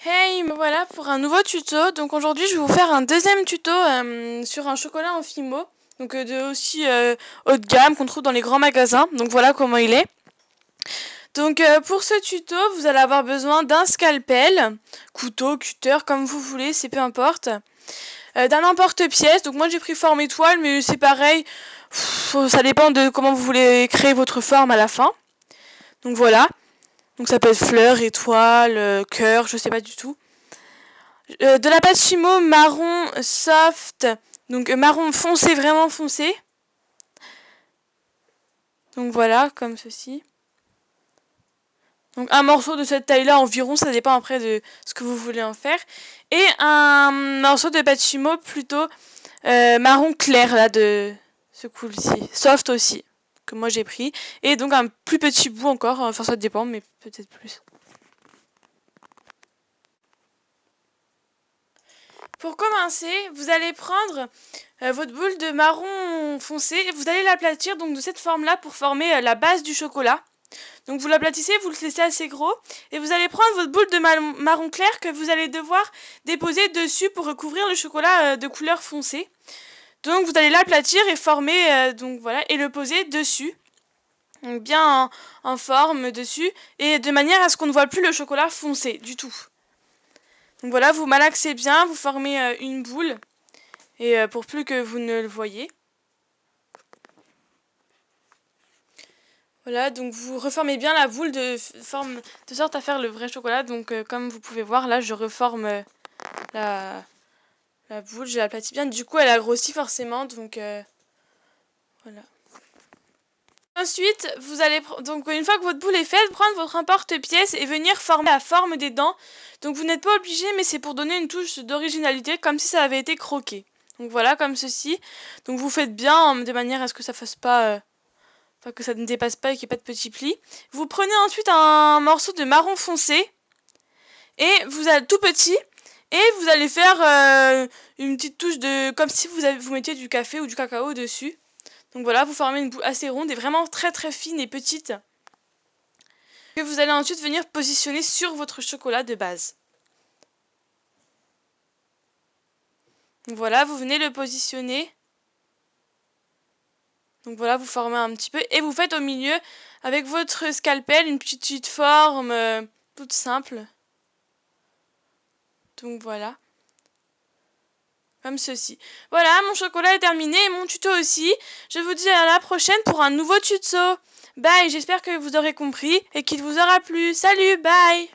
Hey, me voilà pour un nouveau tuto. Donc aujourd'hui, je vais vous faire un deuxième tuto sur un chocolat en Fimo. Donc de aussi haut de gamme qu'on trouve dans les grands magasins. Donc voilà comment il est. Donc pour ce tuto, vous allez avoir besoin d'un scalpel, couteau, cutter, comme vous voulez, c'est peu importe. D'un emporte-pièce. Donc moi j'ai pris forme étoile, mais c'est pareil. Ça dépend de comment vous voulez créer votre forme à la fin. Donc voilà. Donc ça peut être fleur, étoile, cœur, je sais pas du tout. De la pâte Fimo marron soft, donc marron foncé, vraiment foncé. Donc voilà, comme ceci. Donc un morceau de cette taille-là environ, ça dépend après de ce que vous voulez en faire. Et un morceau de pâte Fimo plutôt marron clair, là, de ce coup-ci. Soft aussi, que moi j'ai pris. Et donc un plus petit bout encore, enfin ça dépend, mais peut-être plus. Pour commencer, vous allez prendre votre boule de marron foncé et vous allez l'aplatir donc de cette forme-là pour former la base du chocolat. Donc vous l'aplatissez, vous le laissez assez gros et vous allez prendre votre boule de marron clair que vous allez devoir déposer dessus pour recouvrir le chocolat de couleur foncée. Donc vous allez l'aplatir et former donc voilà et le poser dessus. Donc bien en forme dessus et de manière à ce qu'on ne voit plus le chocolat foncé du tout. Donc voilà, vous malaxez bien, vous formez une boule et pour plus que vous ne le voyez. Voilà, donc vous reformez bien la boule de sorte à faire le vrai chocolat. Donc comme vous pouvez voir, là je reforme la boule, je l'aplatis bien. Du coup elle a grossi forcément, donc voilà. Ensuite, vous allez donc une fois que votre boule est faite, prendre votre emporte-pièce et venir former la forme des dents. Donc vous n'êtes pas obligé, mais c'est pour donner une touche d'originalité, comme si ça avait été croqué. Donc voilà, comme ceci. Donc vous faites bien de manière à ce que ça fasse pas, enfin que ça ne dépasse pas et qu'il n'y ait pas de petits plis. Vous prenez ensuite un morceau de marron foncé et vous allez tout petit et vous allez faire une petite touche de comme si vous mettiez du café ou du cacao dessus. Donc voilà, vous formez une boule assez ronde et vraiment très très fine et petite que vous allez ensuite venir positionner sur votre chocolat de base. Donc voilà, vous venez le positionner. Donc voilà, vous formez un petit peu et vous faites au milieu avec votre scalpel une petite forme toute simple. Donc voilà. Comme ceci. Voilà, mon chocolat est terminé et mon tuto aussi. Je vous dis à la prochaine pour un nouveau tuto. Bye, j'espère que vous aurez compris et qu'il vous aura plu. Salut, bye!